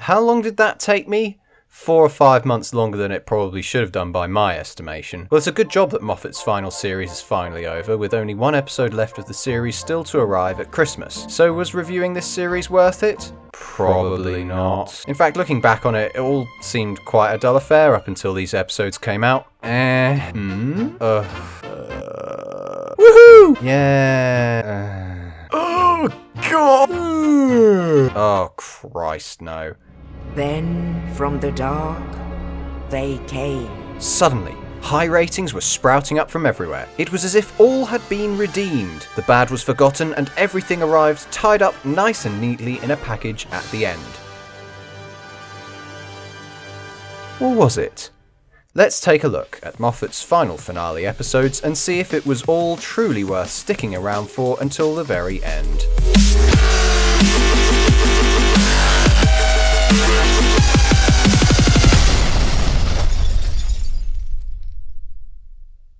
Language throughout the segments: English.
How long did that take me? 4 or 5 months longer than it probably should have done by my estimation. Well, it's a good job that Moffat's final series is finally over, with only 1 episode left of the series still to arrive at Christmas. So was reviewing this series worth it? Probably not. In fact, looking back on it, it all seemed quite a dull affair up until these episodes came out. Woohoo! Yeah. Oh, God! Oh, Christ, no. Then, from the dark, they came. Suddenly, high ratings were sprouting up from everywhere. It was as if all had been redeemed. The bad was forgotten and everything arrived tied up nice and neatly in a package at the end. Or was it? Let's take a look at Moffat's final finale episodes and see if it was all truly worth sticking around for until the very end.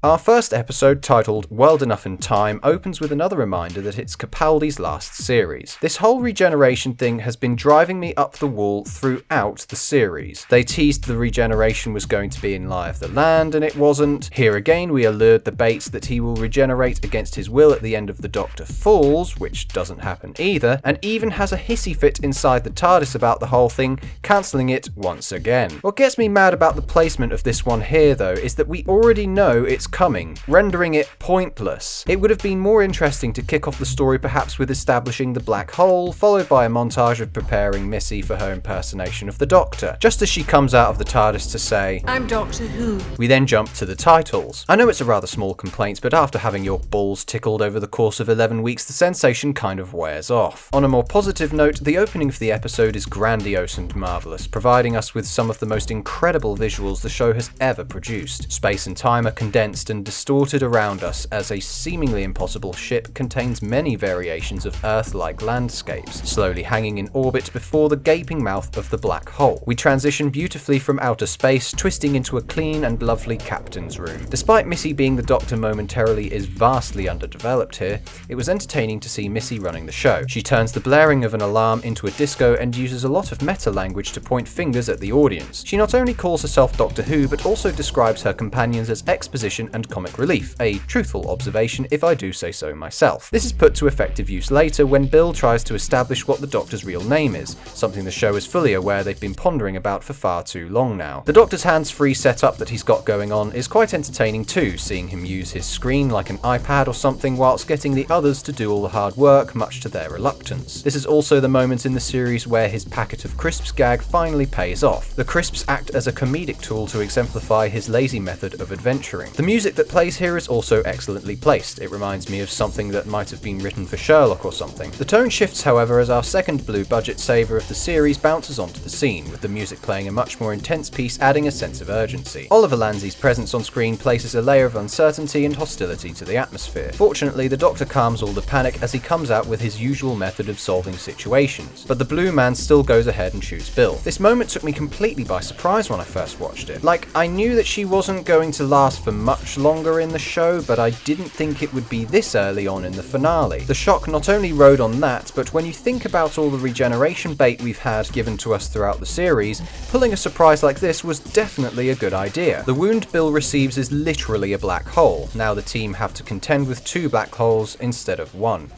Our first episode, titled World Enough in Time, opens with another reminder that it's Capaldi's last series. This whole regeneration thing has been driving me up the wall throughout the series. They teased the regeneration was going to be in Lie of the Land, and it wasn't. Here again, we are lured the bait that he will regenerate against his will at the end of The Doctor Falls, which doesn't happen either, and even has a hissy fit inside the TARDIS about the whole thing, cancelling it once again. What gets me mad about the placement of this one here, though, is that we already know it's coming, rendering it pointless. It would have been more interesting to kick off the story perhaps with establishing the black hole, followed by a montage of preparing Missy for her impersonation of the Doctor, just as she comes out of the TARDIS to say, "I'm Doctor Who." We then jump to the titles. I know it's a rather small complaint, but after having your balls tickled over the course of 11 weeks, the sensation kind of wears off. On a more positive note, the opening of the episode is grandiose and marvellous, providing us with some of the most incredible visuals the show has ever produced. Space and time are condensed and distorted around us as a seemingly impossible ship contains many variations of Earth-like landscapes, slowly hanging in orbit before the gaping mouth of the black hole. We transition beautifully from outer space, twisting into a clean and lovely captain's room. Despite Missy being the Doctor momentarily is vastly underdeveloped here, it was entertaining to see Missy running the show. She turns the blaring of an alarm into a disco and uses a lot of meta language to point fingers at the audience. She not only calls herself Doctor Who, but also describes her companions as exposition and comic relief, a truthful observation if I do say so myself. This is put to effective use later when Bill tries to establish what the Doctor's real name is, something the show is fully aware they've been pondering about for far too long now. The Doctor's hands-free setup that he's got going on is quite entertaining too, seeing him use his screen like an iPad or something whilst getting the others to do all the hard work, much to their reluctance. This is also the moment in the series where his packet of crisps gag finally pays off. The crisps act as a comedic tool to exemplify his lazy method of adventuring. The music that plays here is also excellently placed. It reminds me of something that might have been written for Sherlock or something. The tone shifts, however, as our second blue budget saver of the series bounces onto the scene, with the music playing a much more intense piece adding a sense of urgency. Oliver Lansley's presence on screen places a layer of uncertainty and hostility to the atmosphere. Fortunately, the Doctor calms all the panic as he comes out with his usual method of solving situations, but the blue man still goes ahead and shoots Bill. This moment took me completely by surprise when I first watched it. Like, I knew that she wasn't going to last for much longer in the show, but I didn't think it would be this early on in the finale. The shock not only rode on that, but when you think about all the regeneration bait we've had given to us throughout the series, pulling a surprise like this was definitely a good idea. The wound Bill receives is literally a black hole. Now the team have to contend with 2 black holes instead of 1.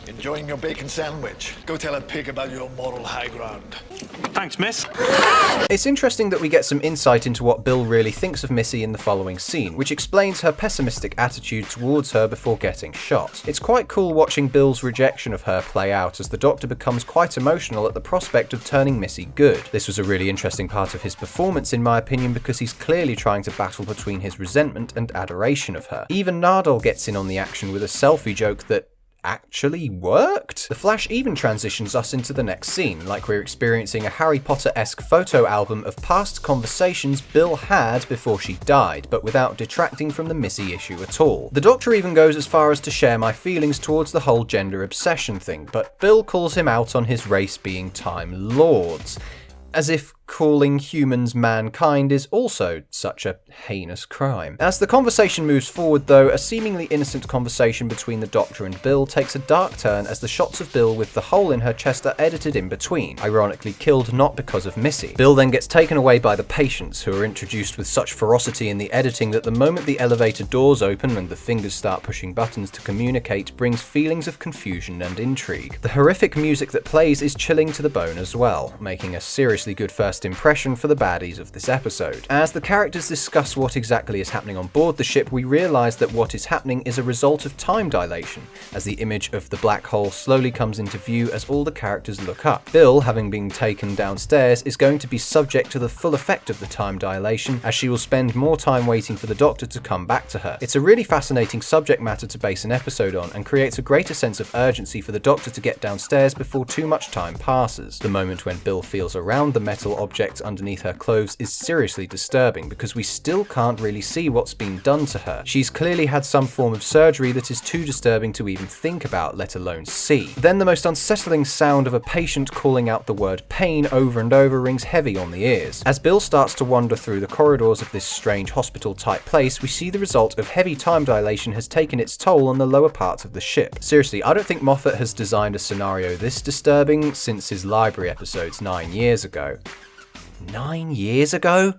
Enjoying your bacon sandwich? Go tell a pig about your moral high ground. Thanks, miss. It's interesting that we get some insight into what Bill really thinks of Missy in the following scene, which explains her pessimistic attitude towards her before getting shot. It's quite cool watching Bill's rejection of her play out as the Doctor becomes quite emotional at the prospect of turning Missy good. This was a really interesting part of his performance in my opinion because he's clearly trying to battle between his resentment and adoration of her. Even Nardole gets in on the action with a selfie joke that actually worked? The flash even transitions us into the next scene, like we're experiencing a Harry Potter-esque photo album of past conversations Bill had before she died, but without detracting from the Missy issue at all. The Doctor even goes as far as to share my feelings towards the whole gender obsession thing, but Bill calls him out on his race being Time Lords. As if calling humans mankind is also such a heinous crime. As the conversation moves forward though, a seemingly innocent conversation between the Doctor and Bill takes a dark turn as the shots of Bill with the hole in her chest are edited in between, ironically killed not because of Missy. Bill then gets taken away by the patients, who are introduced with such ferocity in the editing that the moment the elevator doors open and the fingers start pushing buttons to communicate brings feelings of confusion and intrigue. The horrific music that plays is chilling to the bone as well, making a seriously good first impression for the baddies of this episode. As the characters discuss what exactly is happening on board the ship, we realise that what is happening is a result of time dilation, as the image of the black hole slowly comes into view as all the characters look up. Bill, having been taken downstairs, is going to be subject to the full effect of the time dilation, as she will spend more time waiting for the Doctor to come back to her. It's a really fascinating subject matter to base an episode on, and creates a greater sense of urgency for the Doctor to get downstairs before too much time passes. The moment when Bill feels around the metal object underneath her clothes is seriously disturbing, because we still can't really see what's been done to her. She's clearly had some form of surgery that is too disturbing to even think about, let alone see. Then the most unsettling sound of a patient calling out the word pain over and over rings heavy on the ears. As Bill starts to wander through the corridors of this strange hospital-type place, we see the result of heavy time dilation has taken its toll on the lower parts of the ship. Seriously, I don't think Moffat has designed a scenario this disturbing since his library episodes 9 years ago. 9 years ago?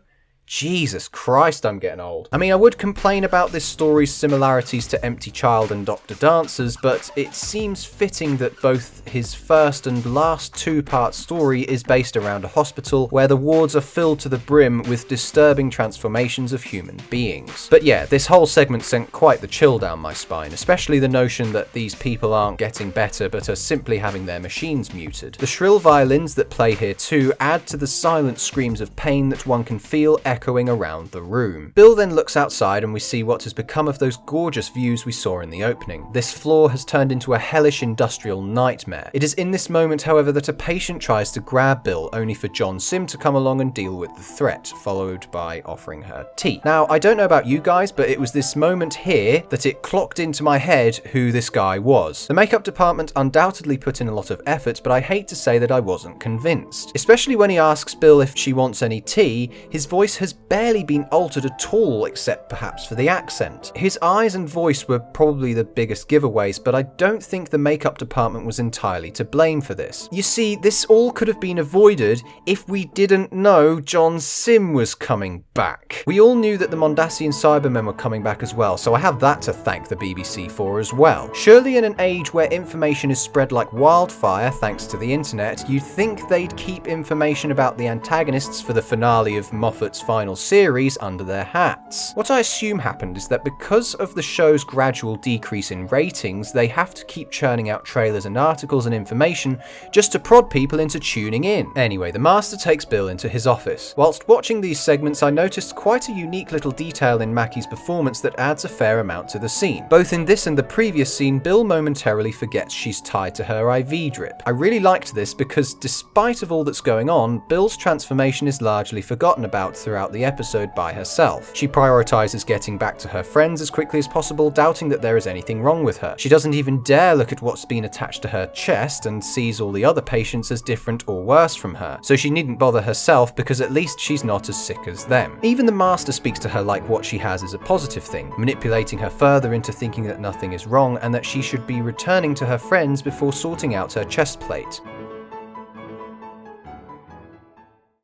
Jesus Christ, I'm getting old. I mean, I would complain about this story's similarities to Empty Child and Dr. Dancers, but it seems fitting that both his first and last 2-part story is based around a hospital where the wards are filled to the brim with disturbing transformations of human beings. But yeah, this whole segment sent quite the chill down my spine, especially the notion that these people aren't getting better but are simply having their machines muted. The shrill violins that play here too add to the silent screams of pain that one can feel echoing around the room. Bill then looks outside and we see what has become of those gorgeous views we saw in the opening. This floor has turned into a hellish industrial nightmare. It is in this moment, however, that a patient tries to grab Bill, only for John Sim to come along and deal with the threat, followed by offering her tea. Now, I don't know about you guys, but it was this moment here that it clocked into my head who this guy was. The makeup department undoubtedly put in a lot of effort, but I hate to say that I wasn't convinced. Especially when he asks Bill if she wants any tea, his voice has barely been altered at all, except perhaps for the accent. His eyes and voice were probably the biggest giveaways, but I don't think the makeup department was entirely to blame for this. You see, this all could have been avoided if we didn't know John Sim was coming back. We all knew that the Mondasian Cybermen were coming back as well, so I have that to thank the BBC for as well. Surely in an age where information is spread like wildfire thanks to the internet, you'd think they'd keep information about the antagonists for the finale of Moffat's final series under their hats. What I assume happened is that because of the show's gradual decrease in ratings, they have to keep churning out trailers and articles and information just to prod people into tuning in. Anyway, the Master takes Bill into his office. Whilst watching these segments, I noticed quite a unique little detail in Mackie's performance that adds a fair amount to the scene. Both in this and the previous scene, Bill momentarily forgets she's tied to her IV drip. I really liked this because despite of all that's going on, Bill's transformation is largely forgotten about throughout the episode by herself. She prioritizes getting back to her friends as quickly as possible, doubting that there is anything wrong with her. She doesn't even dare look at what's been attached to her chest and sees all the other patients as different or worse from her. So she needn't bother herself because at least she's not as sick as them. Even the Master speaks to her like what she has is a positive thing, manipulating her further into thinking that nothing is wrong and that she should be returning to her friends before sorting out her chest plate.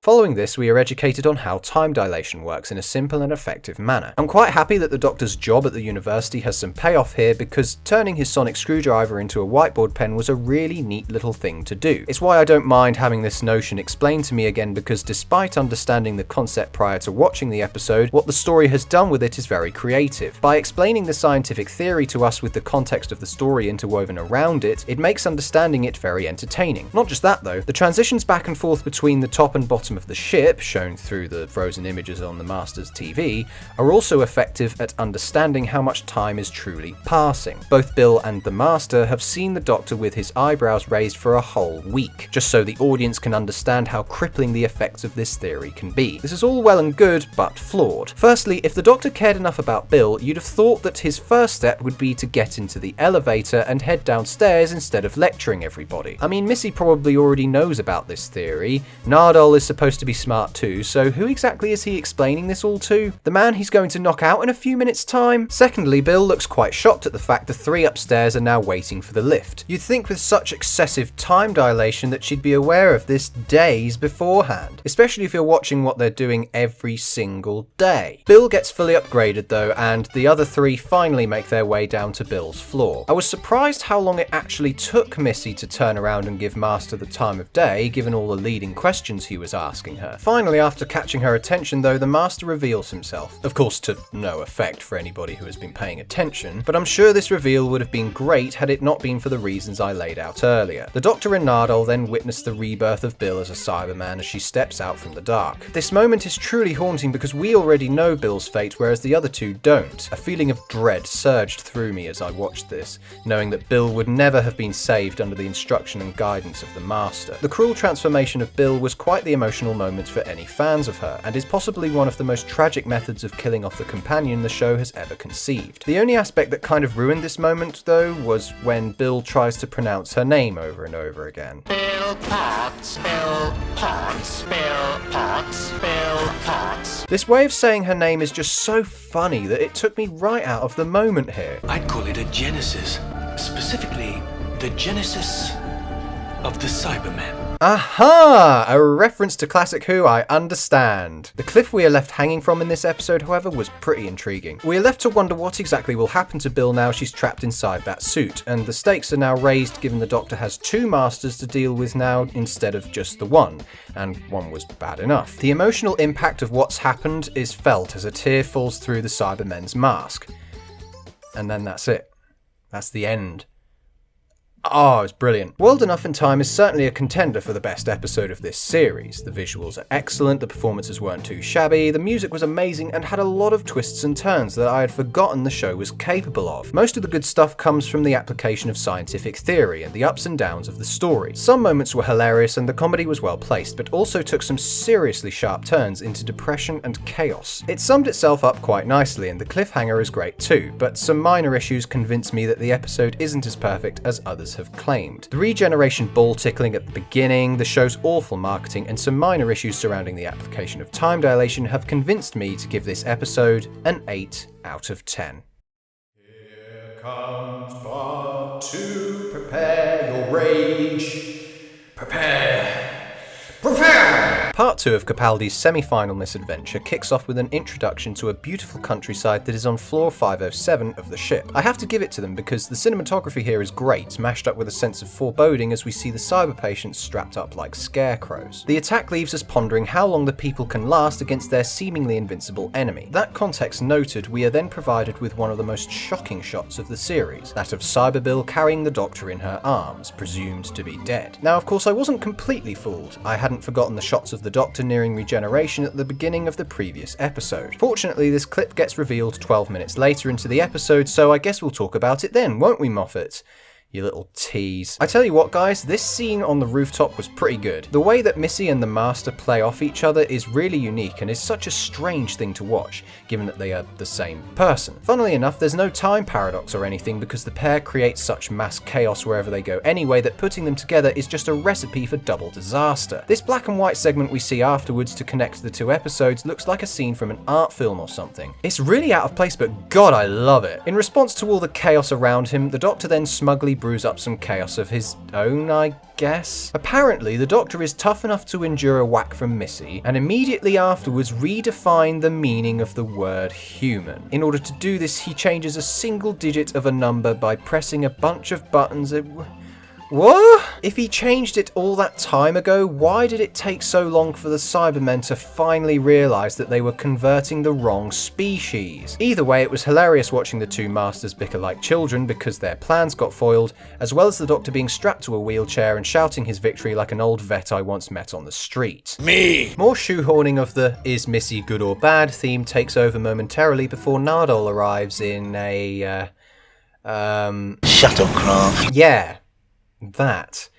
Following this, we are educated on how time dilation works in a simple and effective manner. I'm quite happy that the Doctor's job at the university has some payoff here, because turning his sonic screwdriver into a whiteboard pen was a really neat little thing to do. It's why I don't mind having this notion explained to me again, because despite understanding the concept prior to watching the episode, what the story has done with it is very creative. By explaining the scientific theory to us with the context of the story interwoven around it, it makes understanding it very entertaining. Not just that though, the transitions back and forth between the top and bottom of the ship, shown through the frozen images on the Master's TV, are also effective at understanding how much time is truly passing. Both Bill and the Master have seen the Doctor with his eyebrows raised for a whole week, just so the audience can understand how crippling the effects of this theory can be. This is all well and good, but flawed. Firstly, if the Doctor cared enough about Bill, you'd have thought that his first step would be to get into the elevator and head downstairs instead of lecturing everybody. I mean, Missy probably already knows about this theory. Nardole is supposed supposed to be smart too, so who exactly is he explaining this all to? The man he's going to knock out in a few minutes' time? Secondly, Bill looks quite shocked at the fact the three upstairs are now waiting for the lift. You'd think with such excessive time dilation that she'd be aware of this days beforehand, especially if you're watching what they're doing every single day. Bill gets fully upgraded though, and the other three finally make their way down to Bill's floor. I was surprised how long it actually took Missy to turn around and give Master the time of day, given all the leading questions he was asking her. Finally, after catching her attention though, the Master reveals himself. Of course to no effect for anybody who has been paying attention, but I'm sure this reveal would have been great had it not been for the reasons I laid out earlier. The Doctor and Nardole then witness the rebirth of Bill as a Cyberman as she steps out from the dark. This moment is truly haunting because we already know Bill's fate, whereas the other two don't. A feeling of dread surged through me as I watched this, knowing that Bill would never have been saved under the instruction and guidance of the Master. The cruel transformation of Bill was quite the emotional moment for any fans of her, and is possibly one of the most tragic methods of killing off the companion the show has ever conceived. The only aspect that kind of ruined this moment, though, was when Bill tries to pronounce her name over and over again. Bill Potts, Bill Potts, Bill Potts, Bill Potts. This way of saying her name is just so funny that it took me right out of the moment here. I'd call it a genesis, specifically the genesis of the Cybermen. Aha! A reference to classic Who, I understand. The cliff we are left hanging from in this episode, however, was pretty intriguing. We are left to wonder what exactly will happen to Bill now she's trapped inside that suit, and the stakes are now raised given the Doctor has two Masters to deal with now instead of just the one, and one was bad enough. The emotional impact of what's happened is felt as a tear falls through the Cybermen's mask. And then that's it. That's the end. Oh, it's brilliant. World Enough in Time is certainly a contender for the best episode of this series. The visuals are excellent, the performances weren't too shabby, the music was amazing and had a lot of twists and turns that I had forgotten the show was capable of. Most of the good stuff comes from the application of scientific theory and the ups and downs of the story. Some moments were hilarious and the comedy was well placed, but also took some seriously sharp turns into depression and chaos. It summed itself up quite nicely and the cliffhanger is great too, but some minor issues convince me that the episode isn't as perfect as others have claimed. The regeneration ball tickling at the beginning, the show's awful marketing, and some minor issues surrounding the application of time dilation have convinced me to give this episode an 8 out of 10. Here comes part 2. Prepare your rage. Prepare. Part 2 of Capaldi's semi-final misadventure kicks off with an introduction to a beautiful countryside that is on floor 507 of the ship. I have to give it to them because the cinematography here is great, mashed up with a sense of foreboding as we see the cyber patients strapped up like scarecrows. The attack leaves us pondering how long the people can last against their seemingly invincible enemy. That context noted, we are then provided with one of the most shocking shots of the series, that of Cyber Bill carrying the Doctor in her arms, presumed to be dead. Now of course I wasn't completely fooled. I hadn't forgotten the shots of the Doctor nearing regeneration at the beginning of the previous episode. Fortunately, this clip gets revealed 12 minutes later into the episode, so I guess we'll talk about it then, won't we, Moffat? You little tease. I tell you what guys, this scene on the rooftop was pretty good. The way that Missy and the Master play off each other is really unique and is such a strange thing to watch, given that they are the same person. Funnily enough, there's no time paradox or anything because the pair create such mass chaos wherever they go anyway that putting them together is just a recipe for double disaster. This black and white segment we see afterwards to connect the two episodes looks like a scene from an art film or something. It's really out of place, but God, I love it. In response to all the chaos around him, the Doctor then smugly brews up some chaos of his own, I guess. Apparently, the Doctor is tough enough to endure a whack from Missy, and immediately afterwards redefine the meaning of the word human. In order to do this, he changes a single digit of a number by pressing a bunch of buttons. What? If he changed it all that time ago, why did it take so long for the Cybermen to finally realise that they were converting the wrong species? Either way, it was hilarious watching the two Masters bicker like children because their plans got foiled, as well as the Doctor being strapped to a wheelchair and shouting his victory like an old vet I once met on the street. Me! More shoehorning of the "is Missy good or bad" theme takes over momentarily before Nardole arrives in a, Shuttlecraft. yeah. That.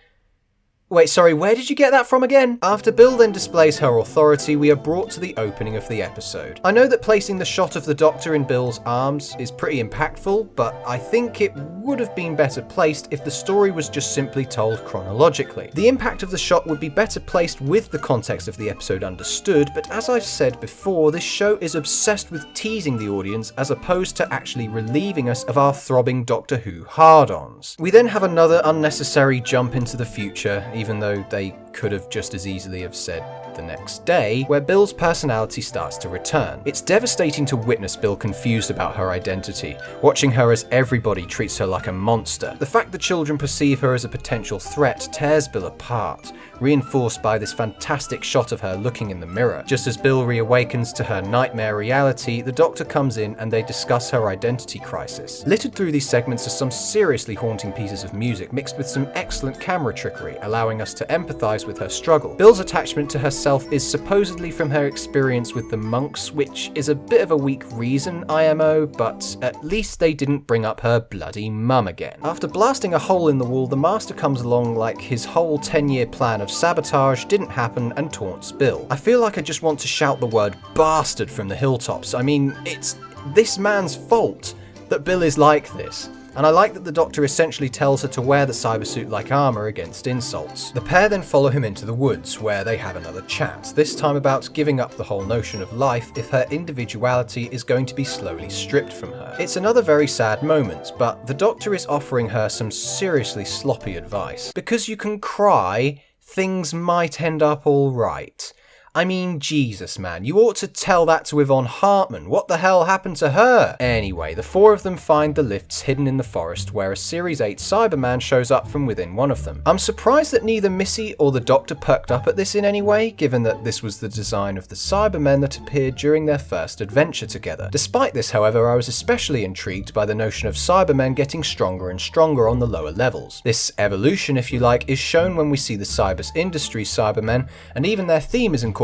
Wait, sorry, where did you get that from again? After Bill then displays her authority, we are brought to the opening of the episode. I know that placing the shot of the Doctor in Bill's arms is pretty impactful, but I think it would have been better placed if the story was just simply told chronologically. The impact of the shot would be better placed with the context of the episode understood, but as I've said before, this show is obsessed with teasing the audience as opposed to actually relieving us of our throbbing Doctor Who hard-ons. We then have another unnecessary jump into the future, even though they could have just as easily have said the next day, where Bill's personality starts to return. It's devastating to witness Bill confused about her identity, watching her as everybody treats her like a monster. The fact that children perceive her as a potential threat tears Bill apart, reinforced by this fantastic shot of her looking in the mirror. Just as Bill reawakens to her nightmare reality, the Doctor comes in and they discuss her identity crisis. Littered through these segments are some seriously haunting pieces of music mixed with some excellent camera trickery, allowing us to empathise with her struggle. Bill's attachment to herself is supposedly from her experience with the monks, which is a bit of a weak reason, IMO, but at least they didn't bring up her bloody mum again. After blasting a hole in the wall, the Master comes along like his whole 10-year plan of sabotage didn't happen and taunts Bill. I feel like I just want to shout the word bastard from the hilltops. I mean, it's this man's fault that Bill is like this. And I like that the Doctor essentially tells her to wear the cybersuit-like armour against insults. The pair then follow him into the woods, where they have another chat, this time about giving up the whole notion of life if her individuality is going to be slowly stripped from her. It's another very sad moment, but the Doctor is offering her some seriously sloppy advice. Because you can cry, things might end up alright. I mean, Jesus, man, you ought to tell that to Yvonne Hartman. What the hell happened to her? Anyway, the four of them find the lifts hidden in the forest where a Series 8 Cyberman shows up from within one of them. I'm surprised that neither Missy or the Doctor perked up at this in any way, given that this was the design of the Cybermen that appeared during their first adventure together. Despite this, however, I was especially intrigued by the notion of Cybermen getting stronger and stronger on the lower levels. This evolution, if you like, is shown when we see the Cybers Industries Cybermen, and even their theme is incorporated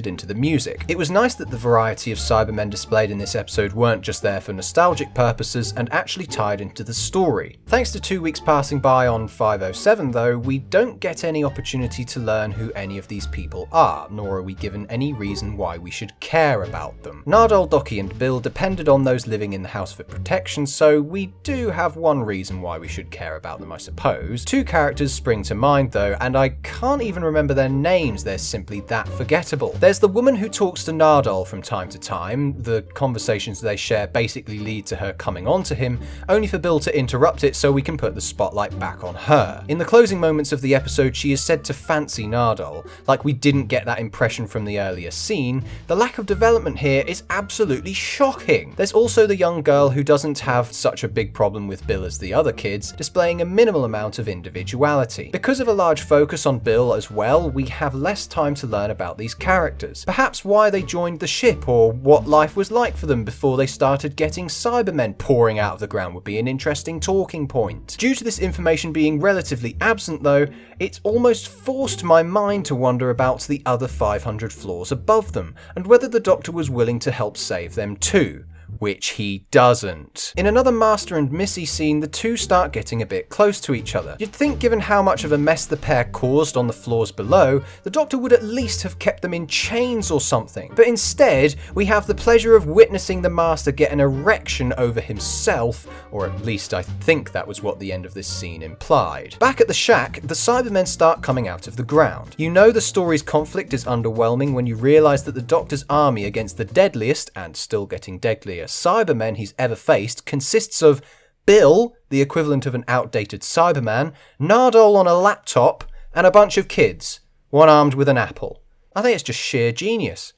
into the music. It was nice that the variety of Cybermen displayed in this episode weren't just there for nostalgic purposes and actually tied into the story. Thanks to 2 weeks passing by on 507 though, we don't get any opportunity to learn who any of these people are, nor are we given any reason why we should care about them. Nardole, Docky and Bill depended on those living in the house for protection, so we do have one reason why we should care about them, I suppose. 2 characters spring to mind though, and I can't even remember their names, they're simply that forgettable. There's the woman who talks to Nardole from time to time. The conversations they share basically lead to her coming on to him, only for Bill to interrupt it so we can put the spotlight back on her. In the closing moments of the episode, she is said to fancy Nardole. Like we didn't get that impression from the earlier scene, the lack of development here is absolutely shocking. There's also the young girl who doesn't have such a big problem with Bill as the other kids, displaying a minimal amount of individuality. Because of a large focus on Bill as well, we have less time to learn about these characters. Perhaps why they joined the ship or what life was like for them before they started getting Cybermen pouring out of the ground would be an interesting talking point. Due to this information being relatively absent though, it's almost forced my mind to wonder about the other 500 floors above them and whether the Doctor was willing to help save them too. Which he doesn't. In another Master and Missy scene, the two start getting a bit close to each other. You'd think given how much of a mess the pair caused on the floors below, the Doctor would at least have kept them in chains or something. But instead, we have the pleasure of witnessing the Master get an erection over himself, or at least I think that was what the end of this scene implied. Back at the shack, the Cybermen start coming out of the ground. You know the story's conflict is underwhelming when you realise that the Doctor's army against the deadliest, and still getting deadlier, Cybermen he's ever faced consists of Bill, the equivalent of an outdated Cyberman, Nardole on a laptop, and a bunch of kids, one armed with an apple. I think it's just sheer genius.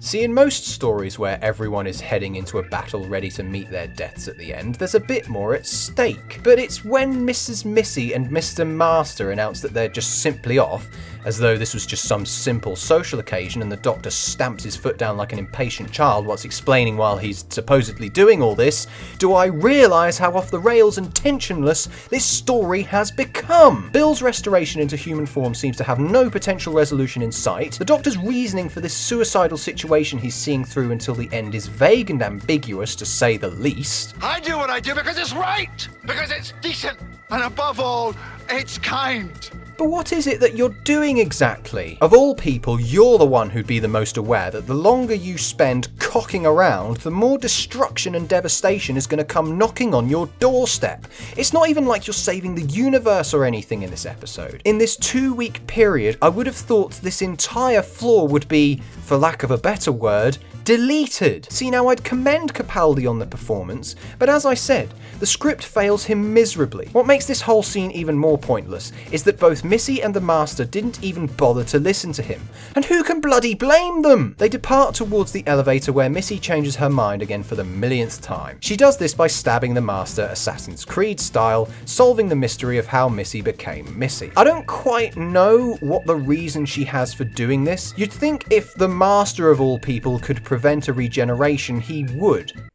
See, in most stories where everyone is heading into a battle ready to meet their deaths at the end, there's a bit more at stake. But it's when Mrs. Missy and Mr. Master announce that they're just simply off, as though this was just some simple social occasion, and the Doctor stamps his foot down like an impatient child whilst explaining while he's supposedly doing all this, do I realise how off the rails and tensionless this story has become. Bill's restoration into human form seems to have no potential resolution in sight. The Doctor's reasoning for this suicidal situation he's seeing through until the end is vague and ambiguous, to say the least. I do what I do because it's right, because it's decent, and above all, it's kind. But what is it that you're doing exactly? Of all people, you're the one who'd be the most aware that the longer you spend cocking around, the more destruction and devastation is going to come knocking on your doorstep. It's not even like you're saving the universe or anything in this episode. In this 2-week period, I would have thought this entire floor would be, for lack of a better word, deleted. See, now I'd commend Capaldi on the performance, but as I said, the script fails him miserably. What makes this whole scene even more pointless is that both Missy and the Master didn't even bother to listen to him. And who can bloody blame them? They depart towards the elevator where Missy changes her mind again for the millionth time. She does this by stabbing the Master Assassin's Creed style, solving the mystery of how Missy became Missy. I don't quite know what the reason she has for doing this. You'd think if the Master of all people could prevent a regeneration,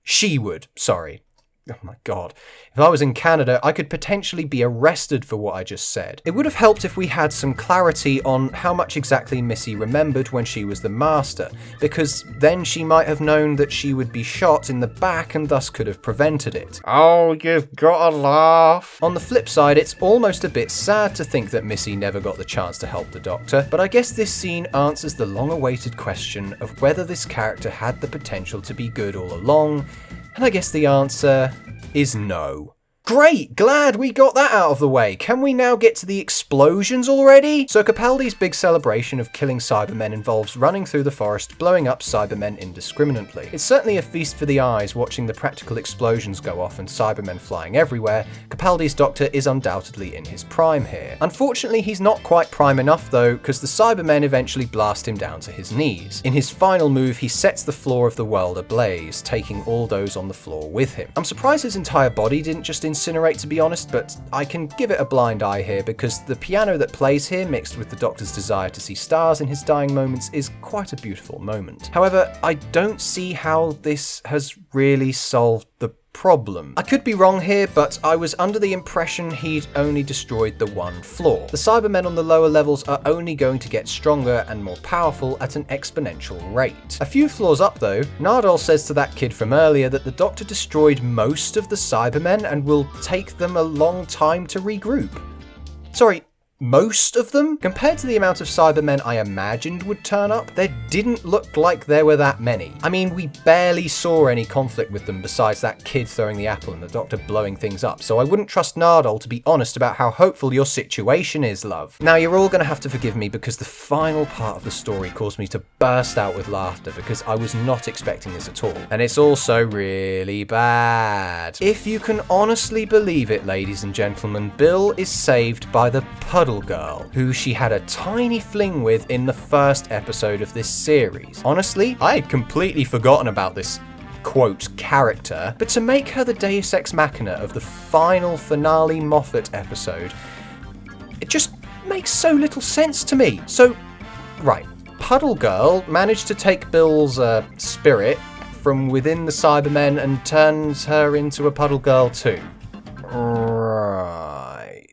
she would, sorry. Oh my god. If I was in Canada, I could potentially be arrested for what I just said. It would have helped if we had some clarity on how much exactly Missy remembered when she was the Master, because then she might have known that she would be shot in the back and thus could have prevented it. Oh, you've got to laugh. On the flip side, it's almost a bit sad to think that Missy never got the chance to help the Doctor, but I guess this scene answers the long-awaited question of whether this character had the potential to be good all along, and I guess the answer is no. Great, glad we got that out of the way. Can we now get to the explosions already? So Capaldi's big celebration of killing Cybermen involves running through the forest, blowing up Cybermen indiscriminately. It's certainly a feast for the eyes watching the practical explosions go off and Cybermen flying everywhere. Capaldi's Doctor is undoubtedly in his prime here. Unfortunately, he's not quite prime enough though, because the Cybermen eventually blast him down to his knees. In his final move, he sets the floor of the world ablaze, taking all those on the floor with him. I'm surprised his entire body didn't just incinerate, to be honest, but I can give it a blind eye here because the piano that plays here, mixed with the Doctor's desire to see stars in his dying moments, is quite a beautiful moment. However, I don't see how this has really solved the problem. I could be wrong here, but I was under the impression he'd only destroyed the one floor. The Cybermen on the lower levels are only going to get stronger and more powerful at an exponential rate. A few floors up though, Nardole says to that kid from earlier that the Doctor destroyed most of the Cybermen and will take them a long time to regroup. Sorry, most of them? Compared to the amount of Cybermen I imagined would turn up, there didn't look like there were that many. I mean, we barely saw any conflict with them besides that kid throwing the apple and the Doctor blowing things up, so I wouldn't trust Nardole to be honest about how hopeful your situation is, love. Now, you're all going to have to forgive me because the final part of the story caused me to burst out with laughter because I was not expecting this at all. And it's also really bad. If you can honestly believe it, ladies and gentlemen, Bill is saved by the Puddle Girl, who she had a tiny fling with in the first episode of this series. Honestly, I had completely forgotten about this quote character, but to make her the Deus Ex Machina of the final finale Moffat episode, it just makes so little sense to me. So, right, Puddle Girl managed to take Bill's spirit from within the Cybermen and turns her into a Puddle Girl too. Right.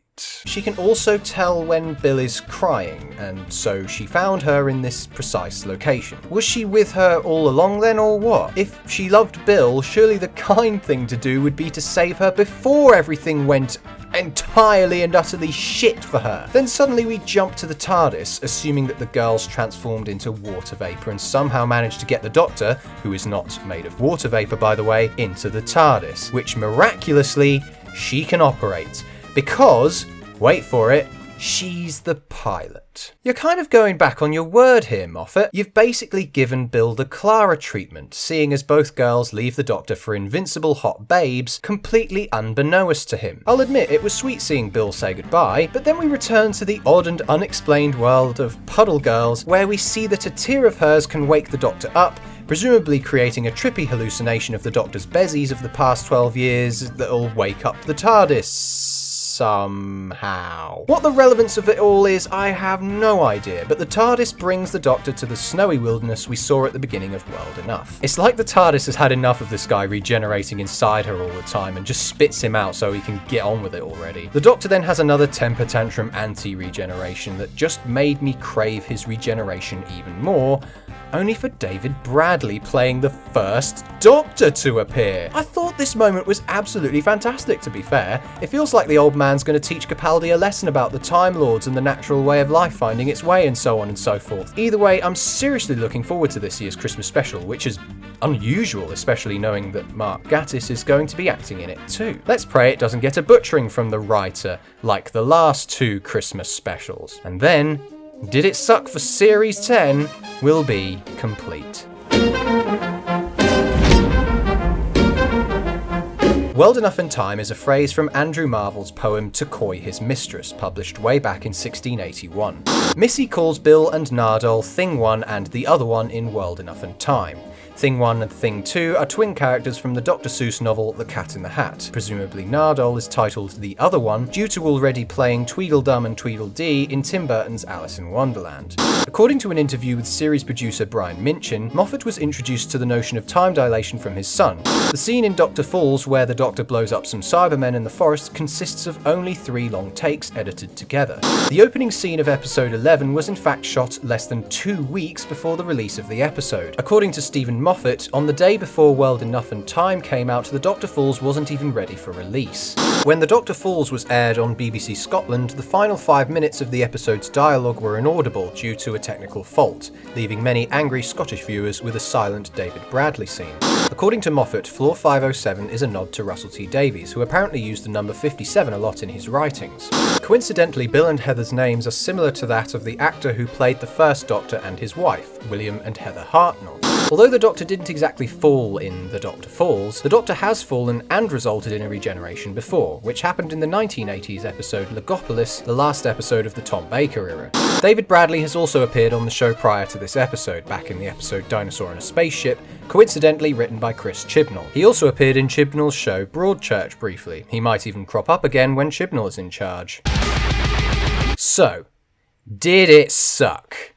She can also tell when Bill is crying, and so she found her in this precise location. Was she with her all along then, or what? If she loved Bill, surely the kind thing to do would be to save her before everything went entirely and utterly shit for her. Then suddenly we jump to the TARDIS, assuming that the girl's transformed into water vapour and somehow managed to get the Doctor, who is not made of water vapour by the way, into the TARDIS, which miraculously she can operate. Because, wait for it, she's the pilot. You're kind of going back on your word here, Moffat. You've basically given Bill the Clara treatment, seeing as both girls leave the Doctor for invincible hot babes, completely unbeknownst to him. I'll admit it was sweet seeing Bill say goodbye, but then we return to the odd and unexplained world of Puddle Girls, where we see that a tear of hers can wake the Doctor up, presumably creating a trippy hallucination of the Doctor's bezies of the past 12 years that'll wake up the TARDIS somehow. What the relevance of it all is, I have no idea, but the TARDIS brings the Doctor to the snowy wilderness we saw at the beginning of World Enough. It's like the TARDIS has had enough of this guy regenerating inside her all the time and just spits him out so he can get on with it already. The Doctor then has another temper tantrum anti-regeneration that just made me crave his regeneration even more, only for David Bradley playing the first Doctor to appear. I thought this moment was absolutely fantastic, to be fair. It feels like the old man's going to teach Capaldi a lesson about the Time Lords and the natural way of life finding its way and so on and so forth. Either way, I'm seriously looking forward to this year's Christmas special, which is unusual, especially knowing that Mark Gatiss is going to be acting in it too. Let's pray it doesn't get a butchering from the writer, like the last two Christmas specials. And then, Did It Suck for Series 10 will be complete. World Enough in Time is a phrase from Andrew Marvell's poem To Coy His Mistress, published way back in 1681. Missy calls Bill and Nardole Thing 1 and the other one in World Enough in Time. Thing 1 and Thing 2 are twin characters from the Dr. Seuss novel The Cat in the Hat. Presumably Nardole is titled The Other One due to already playing Tweedledum and Tweedledee in Tim Burton's Alice in Wonderland. According to an interview with series producer Brian Minchin, Moffat was introduced to the notion of time dilation from his son. The scene in Dr. Falls where the Doctor blows up some Cybermen in the forest consists of only 3 long takes edited together. The opening scene of episode 11 was in fact shot less than 2 weeks before the release of the episode. According to Stephen Moffat, on the day before World Enough and Time came out, the Dr. Falls wasn't even ready for release. When the Dr. Falls was aired on BBC Scotland, the final 5 minutes of the episode's dialogue were inaudible due to a technical fault, leaving many angry Scottish viewers with a silent David Bradley scene. According to Moffat, Floor 507 is a nod to Russell T Davies, who apparently used the number 57 a lot in his writings. Coincidentally, Bill and Heather's names are similar to that of the actor who played the first Doctor and his wife, William and Heather Hartnell. Although the Doctor didn't exactly fall in The Doctor Falls, the Doctor has fallen and resulted in a regeneration before, which happened in the 1980s episode Logopolis, the last episode of the Tom Baker era. David Bradley has also appeared on the show prior to this episode, back in the episode Dinosaur in a Spaceship, coincidentally written by Chris Chibnall. He also appeared in Chibnall's show Broadchurch briefly. He might even crop up again when Chibnall is in charge. So, did it suck?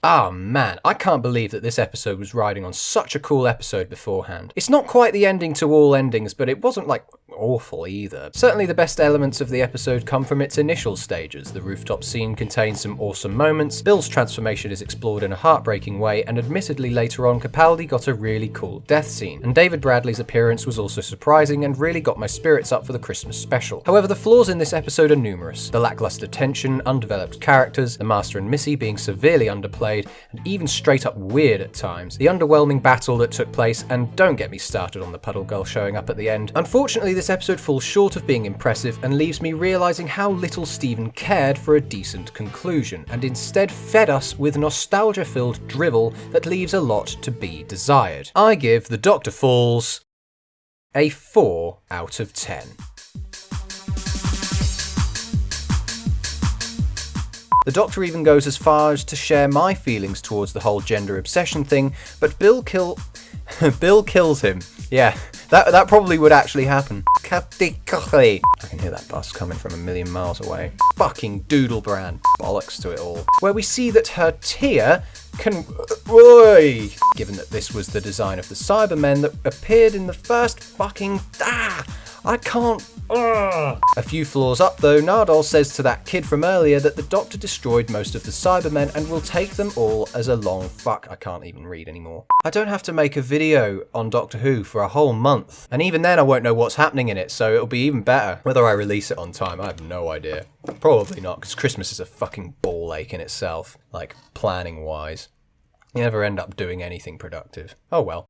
Oh man, I can't believe that this episode was riding on such a cool episode beforehand. It's not quite the ending to all endings, but it wasn't like awful either. Certainly the best elements of the episode come from its initial stages. The rooftop scene contains some awesome moments, Bill's transformation is explored in a heartbreaking way, and admittedly later on Capaldi got a really cool death scene. And David Bradley's appearance was also surprising and really got my spirits up for the Christmas special. However, the flaws in this episode are numerous. The lackluster tension, undeveloped characters, the Master and Missy being severely underplayed, and even straight up weird at times, the underwhelming battle that took place, and don't get me started on the Puddle Girl showing up at the end. Unfortunately, this episode falls short of being impressive and leaves me realising how little Stephen cared for a decent conclusion, and instead fed us with nostalgia-filled drivel that leaves a lot to be desired. I give The Doctor Falls a 4 out of 10. The Doctor even goes as far as to share my feelings towards the whole gender obsession thing, but Bill kills him. Yeah, that probably would actually happen. I can hear that bus coming from a million miles away. Fucking Doodlebrand. Bollocks to it all. Where we see that her tear can... Given that this was the design of the Cybermen that appeared in the first fucking... I can't... A few floors up though, Nardole says to that kid from earlier that the Doctor destroyed most of the Cybermen and will take them all as a long fuck. I can't even read anymore. I don't have to make a video on Doctor Who for a whole month, and even then I won't know what's happening in it, so it'll be even better. Whether I release it on time, I have no idea. Probably not, because Christmas is a fucking ball ache in itself, like planning wise. You never end up doing anything productive. Oh well.